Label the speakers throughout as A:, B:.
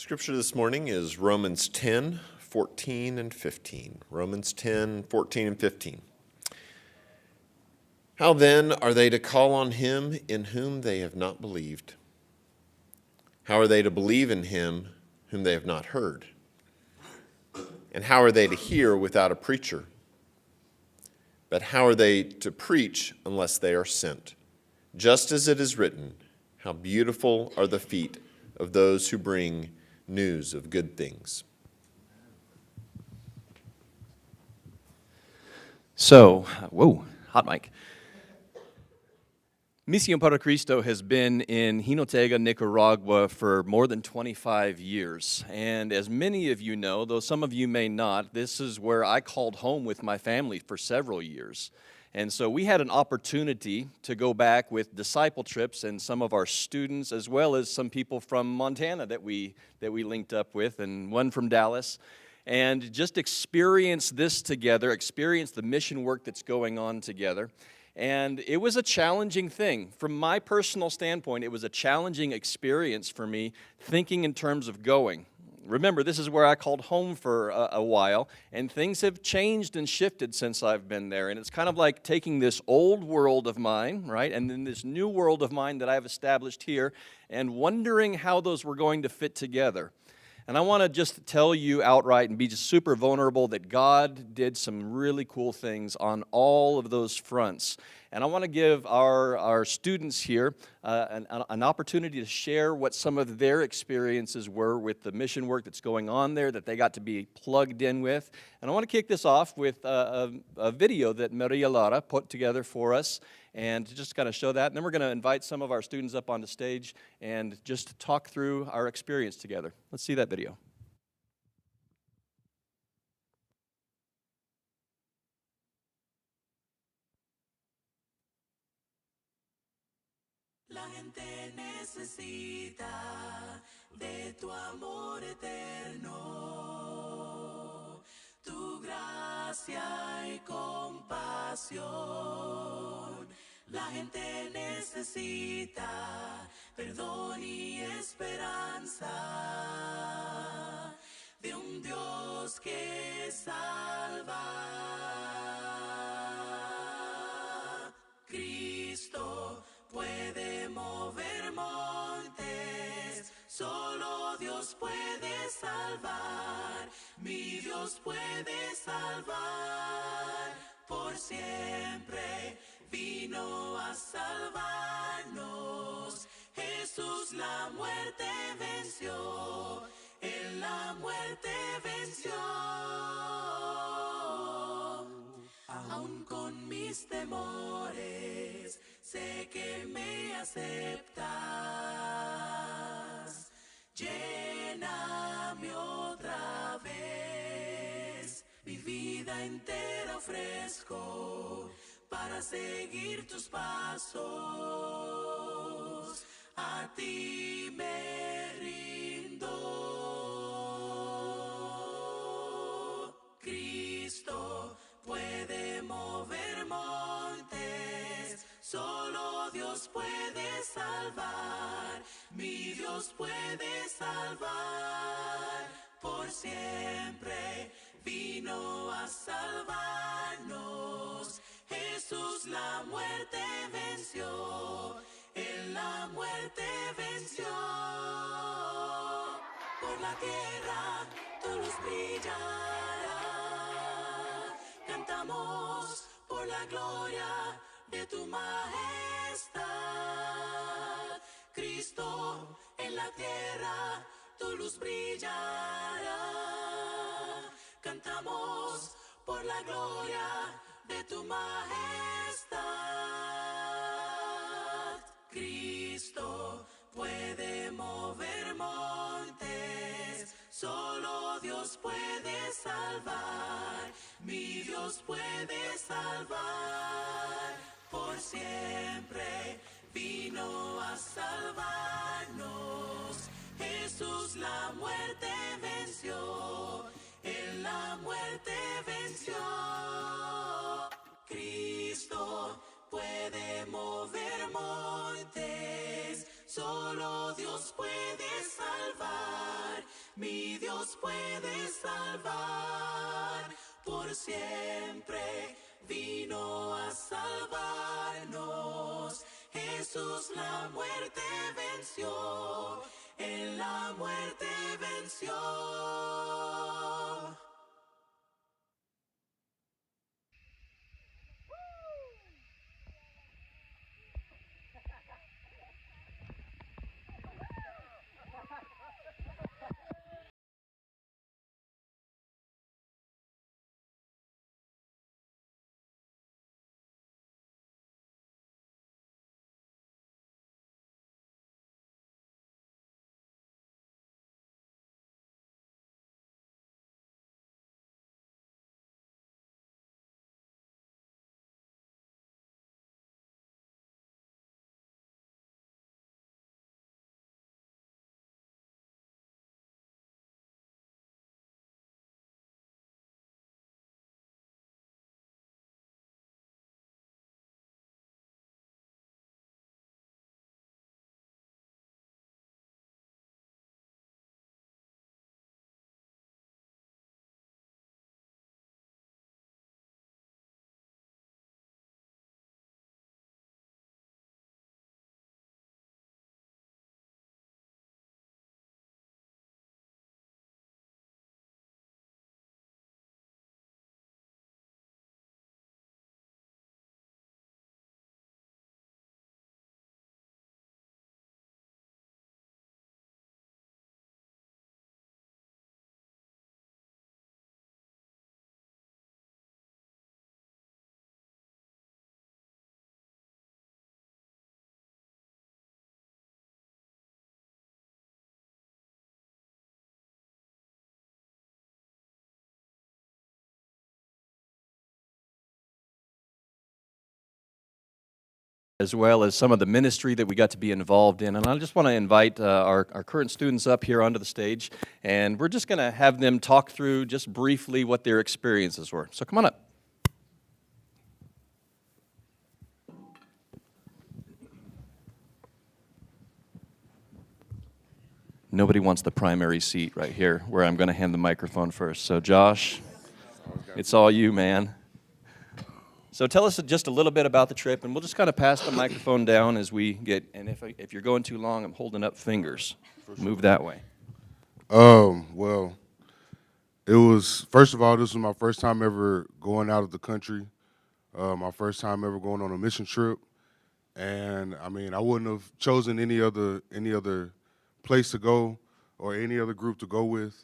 A: Scripture this morning is Romans 10, 14 and 15. Romans 10, 14 and 15. How then are they to call on him in whom they have not believed? How are they to believe in him whom they have not heard? And how are they to hear without a preacher? But how are they to preach unless they are sent? Just as it is written, how beautiful are the feet of those who bring news of good things.
B: So, whoa, hot mic. Misión para Cristo has been in Henniger, Nicaragua for more than 25 years. And as many of you know, though some of you may not, this is where I called home with my family for several years. And so we had an opportunity to go back with disciple trips and some of our students, as well as some people from Montana that we linked up with, and one from Dallas, and just experience this together, experience the mission work that's going on together. And it was a challenging thing. From my personal standpoint, it was a challenging experience for me, thinking in terms of going. Remember, this is where I called home for a while, and things have changed and shifted since I've been there. And it's kind of like taking this old world of mine, right, and then this new world of mine that I've established here, and wondering how those were going to fit together. And I want to just tell you outright and be just super vulnerable that God did some really cool things on all of those fronts. And I want to give our students here an opportunity to share what some of their experiences were with the mission work that's going on there, that they got to be plugged in with. And I want to kick this off with a video that Maria Lara put together for us, and to just kind of show that. And then we're going to invite some of our students up on the stage and just talk through our experience together. Let's see that video.
C: La gente necesita de tu amor eterno, tu gracia y compasión. La gente necesita perdón y esperanza de un Dios que salva. Cristo puede mover montes, solo Dios puede salvar, mi Dios puede salvar, por siempre vino a salvarnos, Jesús la muerte venció, Él la muerte venció. Aún con mis temores, sé que me aceptas, lléname otra vez, mi vida entera ofrezco para seguir tus pasos, a ti me rindo. Cristo puede mover montes, solo Dios puede salvar, mi Dios puede salvar, por siempre vino a salvarnos, Jesús la muerte venció, Él la muerte venció. Por la tierra tu luz brillará, cantamos por la gloria de tu majestad. Cristo, en la tierra tu luz brillará, cantamos por la gloria de tu majestad. Cristo puede mover montes, solo Dios puede salvar, mi Dios puede salvar, por siempre vino a salvarnos, Jesús la muerte venció, Él la muerte venció. Cristo puede mover montes, solo Dios puede salvar, mi Dios puede salvar. Por siempre vino a salvarnos. Jesús la muerte venció, en la muerte venció.
B: As well as some of the ministry that we got to be involved in. And I just want to invite our current students up here onto the stage, and we're just going to have them talk through just briefly what their experiences were. So come on up. Nobody wants the primary seat right here where I'm going to hand the microphone first. So Josh, it's all you, man. So tell us just a little bit about the trip, and we'll just kind of pass the microphone down as we get, and if you're going too long, I'm holding up fingers. Move that way.
D: Well, it was, first of all, this was my first time ever going out of the country, my first time ever going on a mission trip, and I mean, I wouldn't have chosen any other place to go or any other group to go with.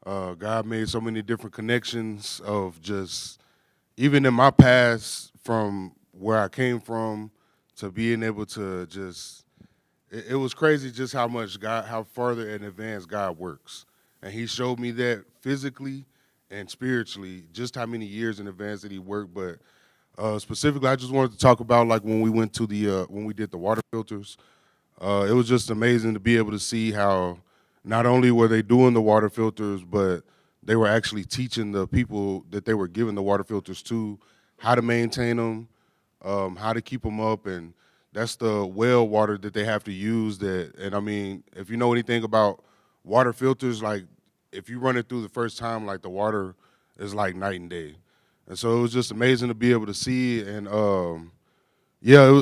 D: God made so many different connections of just, even in my past, from where I came from to being able to just, it was crazy just how much God, how further in advance God works. And he showed me that physically and spiritually, just how many years in advance that he worked. But specifically, I just wanted to talk about like when we went to when we did the water filters. It was just amazing to be able to see how not only were they doing the water filters, but they were actually teaching the people that they were giving the water filters to how to maintain them, how to keep them up, and that's the well water that they have to use. That, and I mean, if you know anything about water filters, like if you run it through the first time, like the water is like night and day. And so it was just amazing to be able to see, and yeah,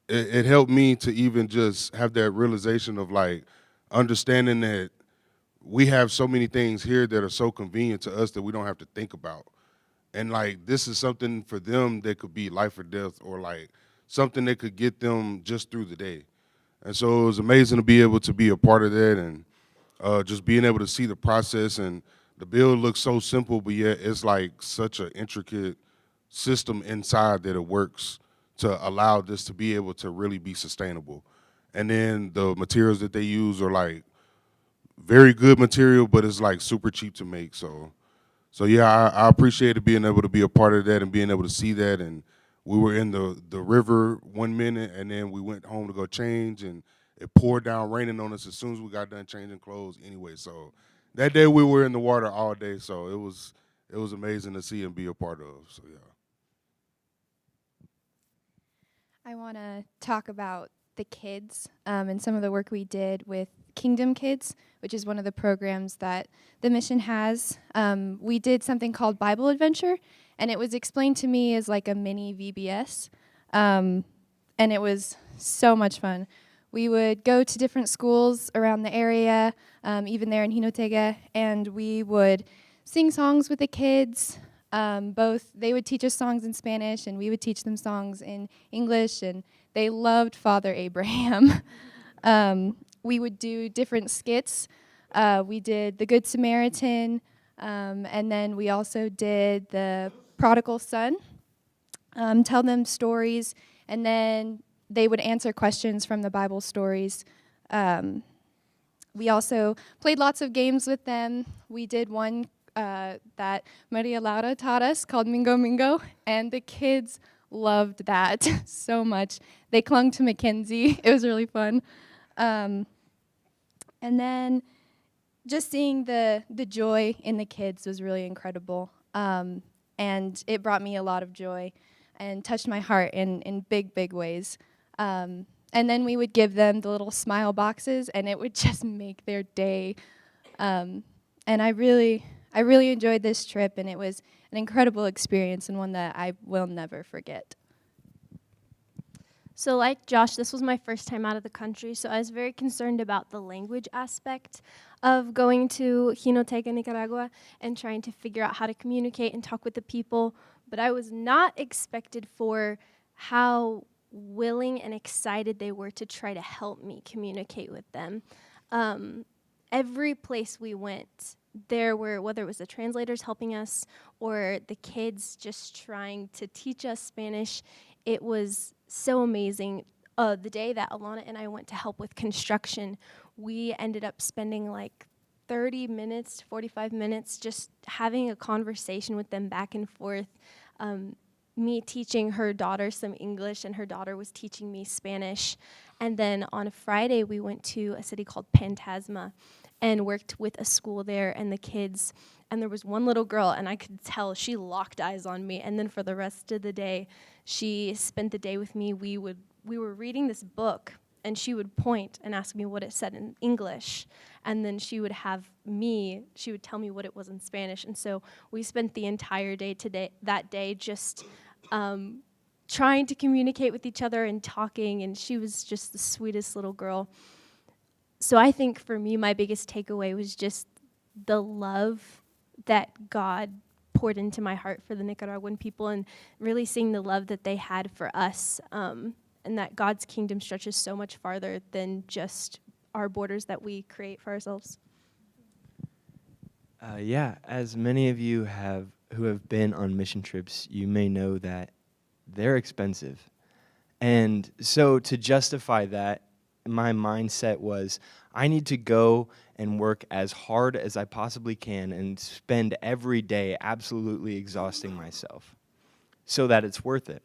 D: it helped me to even just have that realization of like understanding that we have so many things here that are so convenient to us that we don't have to think about. And like this is something for them that could be life or death, or like something that could get them just through the day. And so it was amazing to be able to be a part of that, and just being able to see the process. And the build looks so simple, but yet it's like such an intricate system inside that it works to allow this to be able to really be sustainable. And then the materials that they use are like very good material, but it's like super cheap to make. So yeah, I appreciated being able to be a part of that and being able to see that. And we were in the river 1 minute, and then we went home to go change, and it poured down raining on us as soon as we got done changing clothes anyway. So that day we were in the water all day, so it was amazing to see and be a part of. So yeah.
E: I want to talk about the kids and some of the work we did with Kingdom Kids, which is one of the programs that the mission has. We did something called Bible Adventure, and it was explained to me as like a mini VBS, and it was so much fun. We would go to different schools around the area, even there in Hinotega, and we would sing songs with the kids. They would teach us songs in Spanish, and we would teach them songs in English, and they loved Father Abraham. We would do different skits. We did the Good Samaritan, and then we also did the Prodigal Son, tell them stories, and then they would answer questions from the Bible stories. We also played lots of games with them. We did one that Maria Laura taught us called Mingo Mingo, and the kids loved that so much. They clung to Mackenzie. It was really fun. And then just seeing the joy in the kids was really incredible. And it brought me a lot of joy and touched my heart in big, big ways. And then we would give them the little smile boxes, and it would just make their day. And I really enjoyed this trip, and it was an incredible experience and one that I will never forget.
F: So like Josh, this was my first time out of the country, so I was very concerned about the language aspect of going to Hinotega, Nicaragua, and trying to figure out how to communicate and talk with the people. But I was not expected for how willing and excited they were to try to help me communicate with them. Every place we went, there were, whether it was the translators helping us or the kids just trying to teach us Spanish, it was so amazing. The day that Alana and I went to help with construction, we ended up spending like 30 minutes, 45 minutes just having a conversation with them back and forth. Me teaching her daughter some English, and her daughter was teaching me Spanish. And then on a Friday, we went to a city called Pantasma and worked with a school there and the kids. And there was one little girl, and I could tell she locked eyes on me. And then for the rest of the day, she spent the day with me. We were reading this book, and she would point and ask me what it said in English. And then she would tell me what it was in Spanish. And so we spent the entire day that day just trying to communicate with each other and talking, and she was just the sweetest little girl. So I think for me, my biggest takeaway was just the love that God poured into my heart for the Nicaraguan people, and really seeing the love that they had for us, and that God's kingdom stretches so much farther than just our borders that we create for ourselves.
G: As many of you who have been on mission trips, you may know that they're expensive. And so to justify that, my mindset was, I need to go and work as hard as I possibly can and spend every day absolutely exhausting myself so that it's worth it.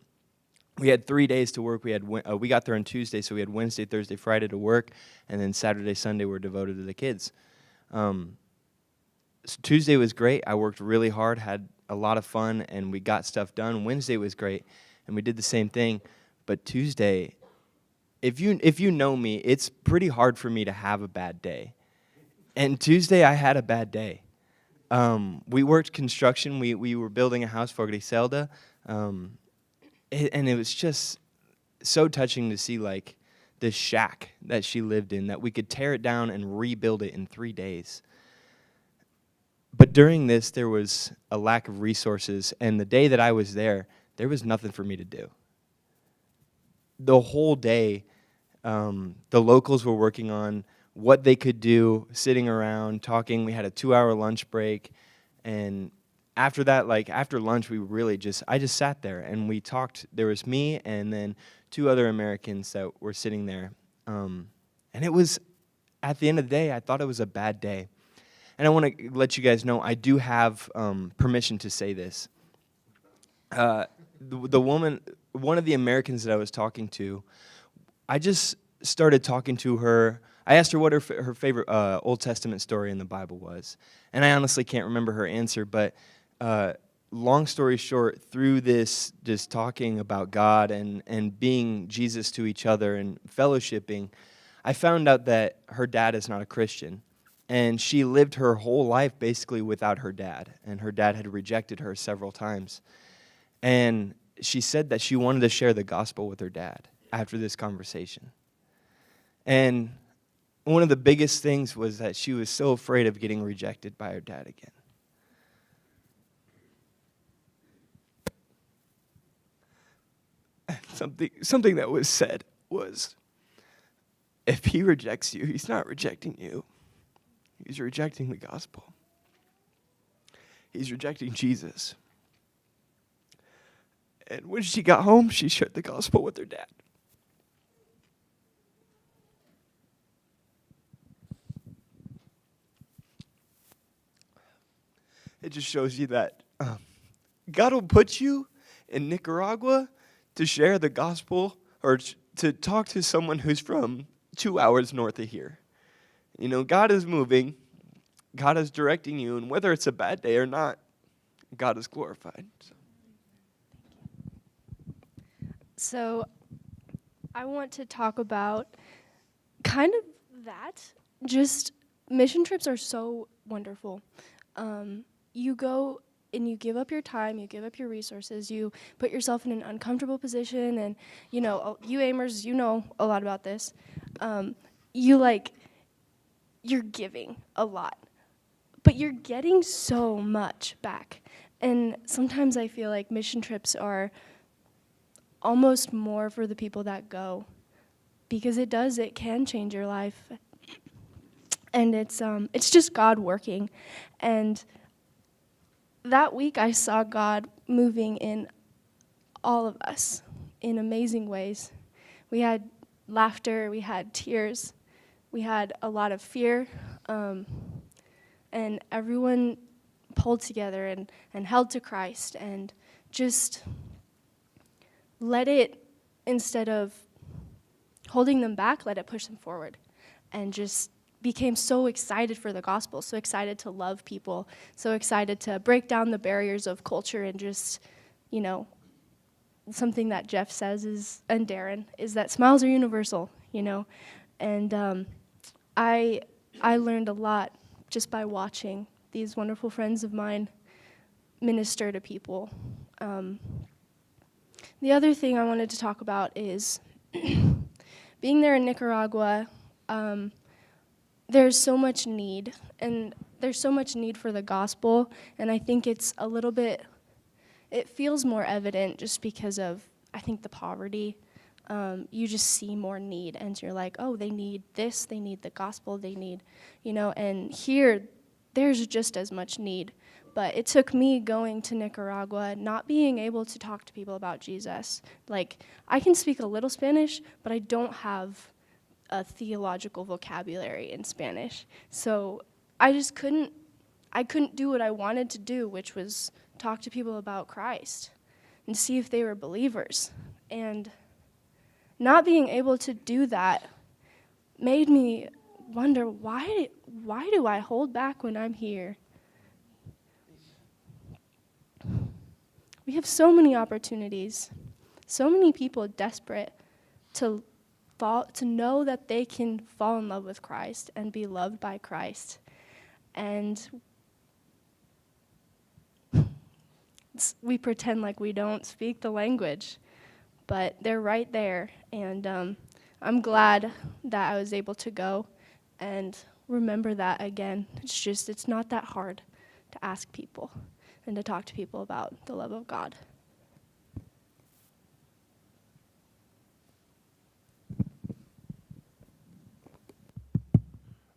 G: We had 3 days to work. We got there on Tuesday, so we had Wednesday, Thursday, Friday to work, and then Saturday, Sunday were devoted to the kids. So Tuesday was great. I worked really hard, had a lot of fun, and we got stuff done. Wednesday was great, and we did the same thing. But Tuesday, if you know me, it's pretty hard for me to have a bad day. And Tuesday, I had a bad day. We worked construction. We were building a house for Griselda, and it was just so touching to see like this shack that she lived in, that we could tear it down and rebuild it in 3 days. But during this, there was a lack of resources, and the day that I was there was nothing for me to do. The whole day, the locals were working on what they could do, sitting around, talking. We had a 2-hour lunch break, and after that, after lunch, I just sat there, and we talked. There was me and then 2 other Americans that were sitting there, and it was, at the end of the day, I thought it was a bad day. And I want to let you guys know, I do have permission to say this. The woman, one of the Americans that I was talking to, I just started talking to her. I asked her what her favorite Old Testament story in the Bible was. And I honestly can't remember her answer, but long story short, through this just talking about God and being Jesus to each other and fellowshipping, I found out that her dad is not a Christian. And she lived her whole life basically without her dad. And her dad had rejected her several times. And she said that she wanted to share the gospel with her dad after this conversation. And one of the biggest things was that she was so afraid of getting rejected by her dad again. Something that was said was, if he rejects you, he's not rejecting you. He's rejecting the gospel. He's rejecting Jesus. And when she got home, she shared the gospel with her dad. It just shows you that God will put you in Nicaragua to share the gospel or to talk to someone who's from 2 hours north of here. You know, God is moving. God is directing you. And whether it's a bad day or not, God is glorified.
F: So I want to talk about kind of that. Just mission trips are so wonderful. You go and you give up your time, you give up your resources, you put yourself in an uncomfortable position, and you know, you aimers, you know a lot about this. You're giving a lot, but you're getting so much back. And sometimes I feel like mission trips are almost more for the people that go, because it can change your life. And it's just God working. And that week I saw God moving in all of us in amazing ways. We had laughter, we had tears, we had a lot of fear, and everyone pulled together and held to Christ and just let it, instead of holding them back, let it push them forward, and just became so excited for the gospel, so excited to love people, so excited to break down the barriers of culture, and just, you know, something that Jeff says is, and Darren, is that smiles are universal, you know. And I learned a lot just by watching these wonderful friends of mine minister to people. The other thing I wanted to talk about is being there in Nicaragua. There's so much need, and there's so much need for the gospel, and I think it's a little bit, it feels more evident just because of, I think, the poverty. You just see more need, and you're like, oh, they need this, they need the gospel, they need, you know, and here, there's just as much need. But it took me going to Nicaragua, not being able to talk to people about Jesus. Like, I can speak a little Spanish, but I don't have a theological vocabulary in Spanish. So I just couldn't do what I wanted to do, which was talk to people about Christ and see if they were believers. And not being able to do that made me wonder, why do I hold back when I'm here? We have so many opportunities, so many people desperate to know that they can fall in love with Christ and be loved by Christ. And we pretend like we don't speak the language, but they're right there. And I'm glad that I was able to go and remember that again. It's not that hard to ask people and to talk to people about the love of God.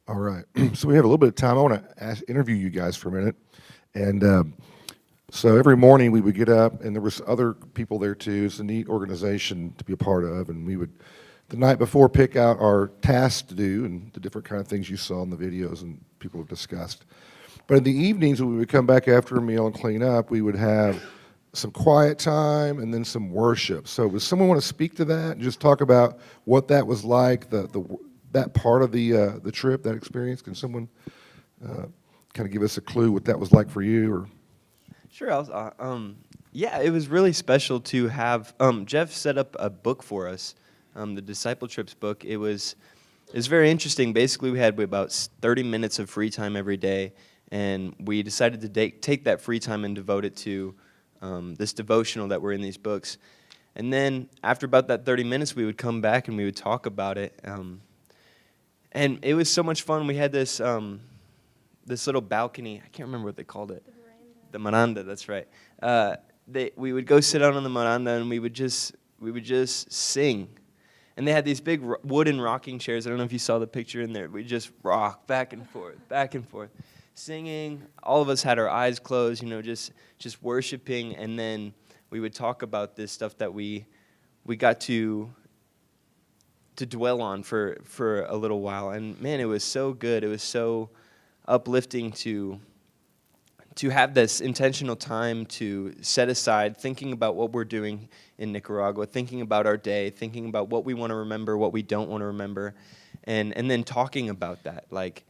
H: All right. So we have a little bit of time. I want to interview you guys for a minute. And so every morning we would get up, and there was other people there too. It's a neat organization to be a part of. And we would, the night before, pick out our tasks to do and the different kind of things you saw in the videos and people have discussed. But in the evenings, when we would come back after a meal and clean up, we would have some quiet time and then some worship. So does someone want to speak to that and just talk about what that was like, that part of the trip, that experience? Can someone kind of give us a clue what that was like for you? Or
G: Sure. Yeah, it was really special to have Jeff set up a book for us, the Disciple Trips book. It was was very interesting. Basically, we had about 30 minutes of free time every day, and we decided to take that free time and devote it to this devotional that were in these books. And then after about that 30 minutes, we would come back and we would talk about it. And it was so much fun. We had this this little balcony. I can't remember what they called it. The veranda, that's right. We would go sit out on the veranda and we would just sing. And they had these big wooden rocking chairs. I don't know if you saw the picture in there. We just rock back and forth, singing. All of us had our eyes closed, just worshiping. And then we would talk about this stuff that we got to dwell on for a little while. And man, it was so good. It was so uplifting to have this intentional time to set aside, thinking about what we're doing in Nicaragua, thinking about our day, thinking about what we want to remember, what we don't want to remember, and then talking about that, like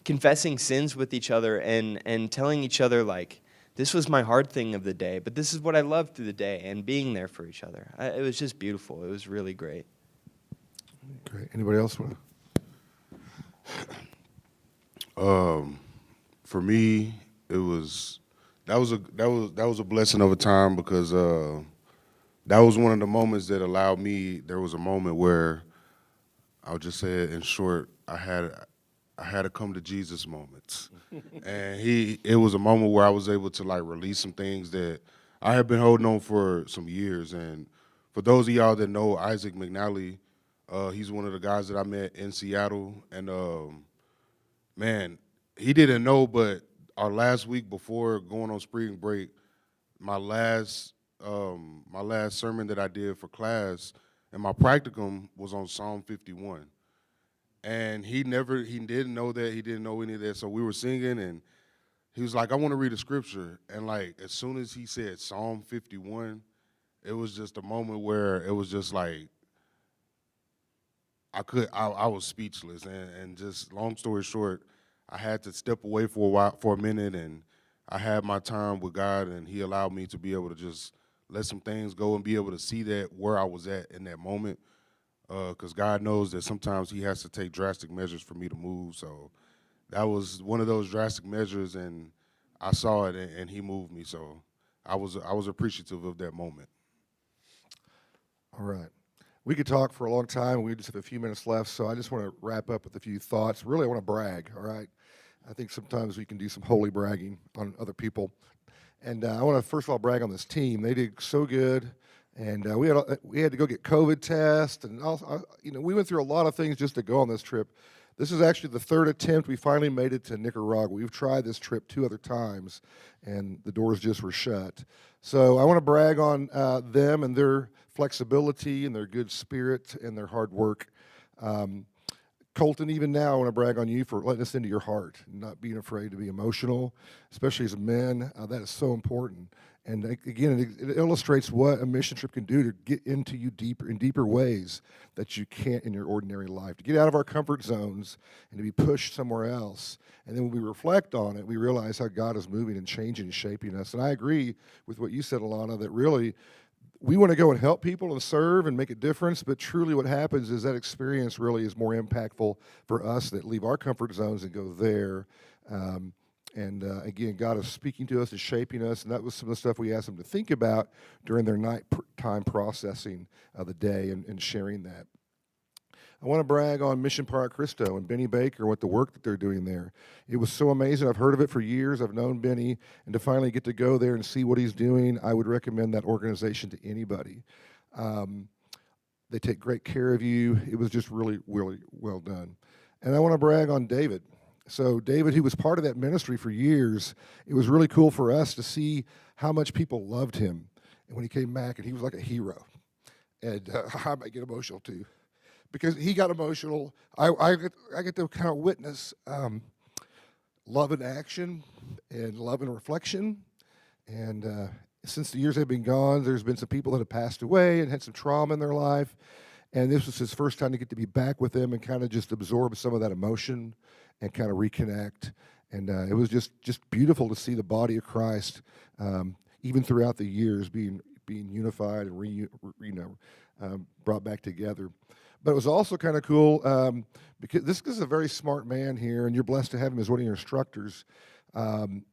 G: confessing sins with each other and telling each other, like, this was my hard thing of the day, but this is what I loved through the day, and being there for each other. It was just beautiful. It was really great.
H: Great. Anybody else want
D: For me, that was a blessing of a time because that was one of the moments that allowed me. There was a moment where I'll just say it in short. I had a come to Jesus moments, and it was a moment where I was able to like release some things that I had been holding on for some years. And for those of y'all that know Isaac McNally, he's one of the guys that I met in Seattle, and man, he didn't know, but our last week before going on spring break, my last sermon that I did for class and my practicum was on Psalm 51. And he didn't know that, he didn't know any of that. So we were singing and he was like, I want to read a scripture. And like, as soon as he said Psalm 51, it was just a moment where it was just like, I was speechless. And just long story short, I had to step away for a minute, and I had my time with God, and he allowed me to be able to just let some things go and be able to see that where I was at in that moment, because God knows that sometimes he has to take drastic measures for me to move. So that was one of those drastic measures, and I saw it, and he moved me. So I was appreciative of that moment.
H: All right. We could talk for a long time. We just have a few minutes left, so I just want to wrap up with a few thoughts. Really, I want to brag, all right? I think sometimes we can do some holy bragging on other people. And I want to, first of all, brag on this team. They did so good. And we had to go get COVID tests. And also, we went through a lot of things just to go on this trip. This is actually the third attempt. We finally made it to Nicaragua. We've tried this trip 2 other times, and the doors just were shut. So I want to brag on them and their flexibility and their good spirit and their hard work. Colton, even now, I want to brag on you for letting us into your heart and not being afraid to be emotional, especially as men. That is so important. And again, it illustrates what a mission trip can do to get into you in deeper ways that you can't in your ordinary life, to get out of our comfort zones and to be pushed somewhere else. And then when we reflect on it, we realize how God is moving and changing and shaping us. And I agree with what you said, Alana, that really we want to go and help people and serve and make a difference, but truly what happens is that experience really is more impactful for us that leave our comfort zones and go there. Again, God is speaking to us and shaping us, and that was some of the stuff we asked them to think about during their nighttime processing of the day and sharing that. I want to brag on Mission Para Cristo and Benny Baker and what the work that they're doing there. It was so amazing. I've heard of it for years. I've known Benny, and to finally get to go there and see what he's doing, I would recommend that organization to anybody. They take great care of you. It was just really, really well done. And I want to brag on David. So David, who was part of that ministry for years, it was really cool for us to see how much people loved him. And when he came back, and he was like a hero. And I might get emotional too, because he got emotional. I get to kind of witness love in action and love in reflection. And since the years have been gone, there's been some people that have passed away and had some trauma in their life. And this was his first time to get to be back with them and kind of just absorb some of that emotion and kind of reconnect. And it was just beautiful to see the body of Christ, even throughout the years, being unified and brought back together. But it was also kind of cool because this is a very smart man here, and you're blessed to have him as one of your instructors. And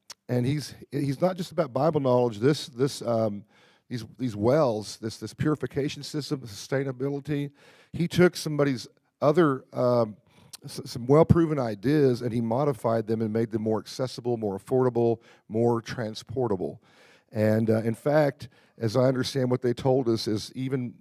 H: he's not just about Bible knowledge. These wells, this purification system, sustainability. He took somebody's other some well-proven ideas, and he modified them and made them more accessible, more affordable, more transportable. And in fact, as I understand what they told us, is even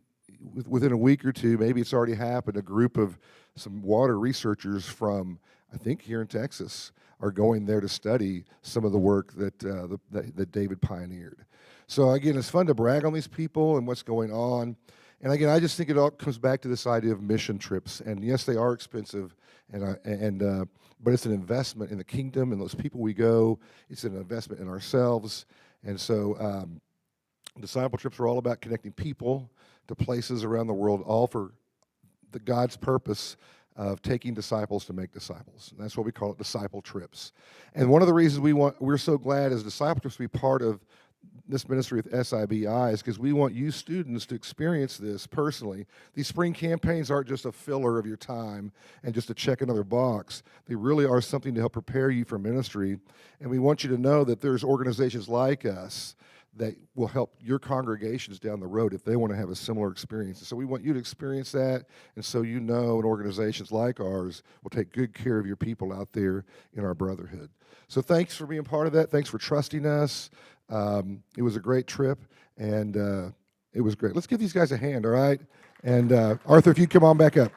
H: within a week or two, maybe it's already happened, a group of some water researchers from, I think, here in Texas are going there to study some of the work that David pioneered. So again, it's fun to brag on these people and what's going on. And again, I just think it all comes back to this idea of mission trips. And yes, they are expensive, but it's an investment in the kingdom and those people we go. It's an investment in ourselves. And so disciple trips are all about connecting people to places around the world, all for God's purpose of taking disciples to make disciples. And that's what we call it, disciple trips. And one of the reasons we're so glad as disciple trips to be part of this ministry with SIBI is because we want you students to experience this personally. These spring campaigns aren't just a filler of your time and just to check another box. They really are something to help prepare you for ministry. And we want you to know that there's organizations like us that will help your congregations down the road if they want to have a similar experience. So we want you to experience that, and so you know, and organizations like ours will take good care of your people out there in our brotherhood. So thanks for being part of that. Thanks for trusting us. It was a great trip, and it was great. Let's give these guys a hand, all right? And Arthur, if you'd come on back up.